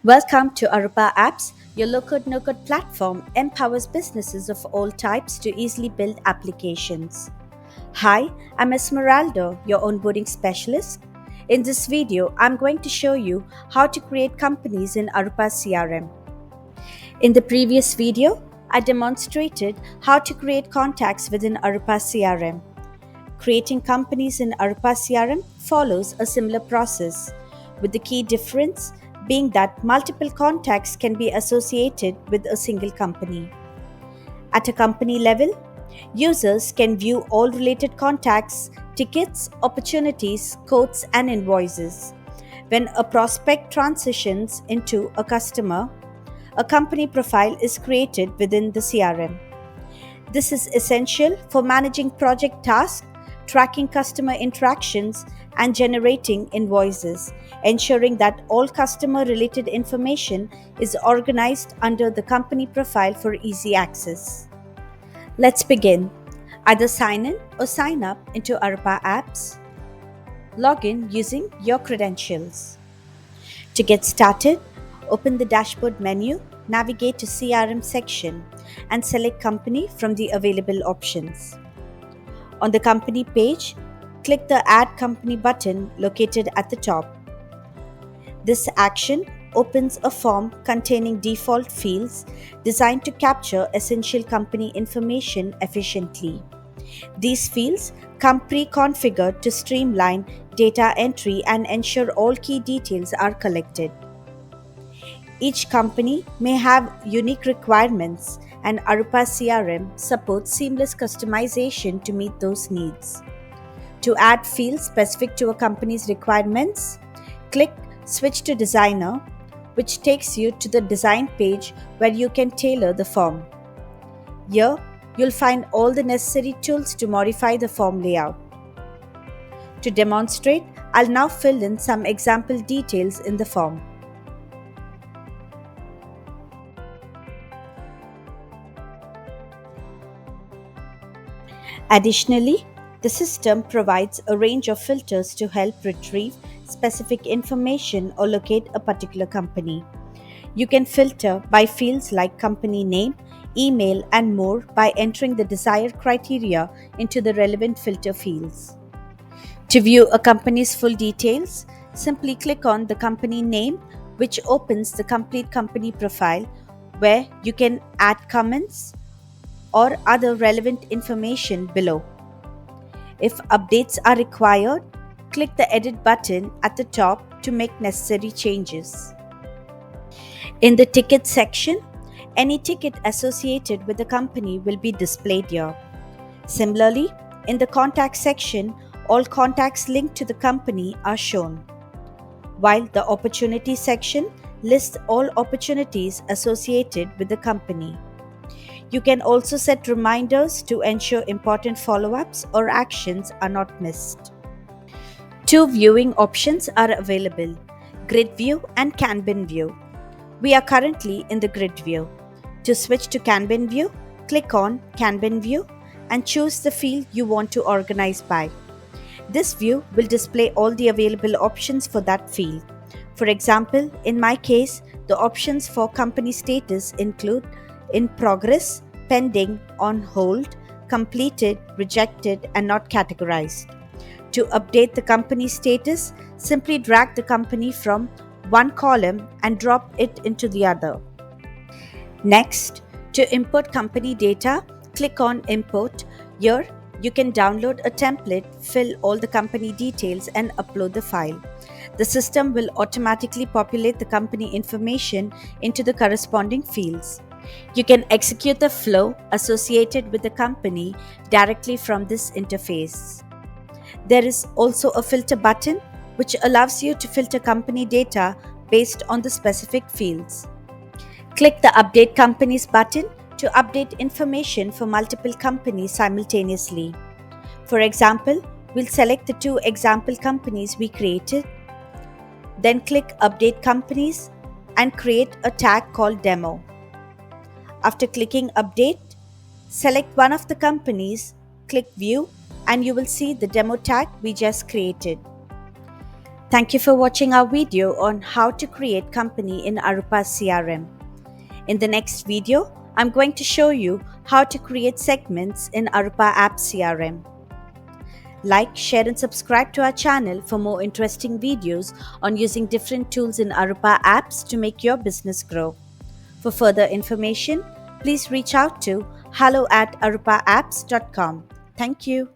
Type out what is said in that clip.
Welcome to Aroopa Apps. Your low-code, no-code platform empowers businesses of all types to easily build applications. Hi, I'm Esmeralda, your onboarding specialist. In this video, I'm going to show you how to create companies in Aroopa CRM. In the previous video, I demonstrated how to create contacts within Aroopa CRM. Creating companies in Aroopa CRM follows a similar process, with the key difference being that multiple contacts can be associated with a single company. At a company level, users can view all related contacts, tickets, opportunities, quotes, and invoices. When a prospect transitions into a customer, a company profile is created within the CRM. This is essential for managing project tasks, tracking customer interactions, and generating invoices, ensuring that all customer-related information is organized under the company profile for easy access. Let's begin. Either sign in or sign up into Aroopa Apps. Log in using your credentials. To get started, open the dashboard menu, navigate to CRM section, and select company from the available options. On the company page, click the Add Company button located at the top. This action opens a form containing default fields designed to capture essential company information efficiently. These fields come pre-configured to streamline data entry and ensure all key details are collected. Each company may have unique requirements, and Aroopa CRM supports seamless customization to meet those needs. To add fields specific to a company's requirements, click Switch to Designer, which takes you to the Design page where you can tailor the form. Here, you'll find all the necessary tools to modify the form layout. To demonstrate, I'll now fill in some example details in the form. Additionally, the system provides a range of filters to help retrieve specific information or locate a particular company. You can filter by fields like company name, email, and more by entering the desired criteria into the relevant filter fields. To view a company's full details, simply click on the company name, which opens the complete company profile where you can add comments or other relevant information below. If updates are required, click the Edit button at the top to make necessary changes. In the Ticket section, any ticket associated with the company will be displayed here. Similarly, in the Contact section, all contacts linked to the company are shown, while the Opportunity section lists all opportunities associated with the company. You can also set reminders to ensure important follow-ups or actions are not missed. Two viewing options are available: Grid View and Kanban View. We are currently in the Grid View. To switch to Kanban View, click on Kanban View and choose the field you want to organize by. This view will display all the available options for that field. For example, in my case, the options for company status include in progress, pending, on hold, completed, rejected, and not categorized. To update the company status, simply drag the company from one column and drop it into the other. Next, to import company data, click on Import. Here, you can download a template, fill all the company details, and upload the file. The system will automatically populate the company information into the corresponding fields. You can execute the flow associated with the company directly from this interface. There is also a filter button which allows you to filter company data based on the specific fields. Click the Update Companies button to update information for multiple companies simultaneously. For example, we'll select the two example companies we created, then click Update Companies and create a tag called Demo. After clicking Update, select one of the companies, click View, and you will see the demo tag we just created. Thank you for watching our video on how to create company in Aroopa CRM. In the next video, I'm going to show you how to create segments in Aroopa Apps CRM. Like, share and subscribe to our channel for more interesting videos on using different tools in Aroopa Apps to make your business grow. For further information, please reach out to hello@aroopaapps.com. Thank you.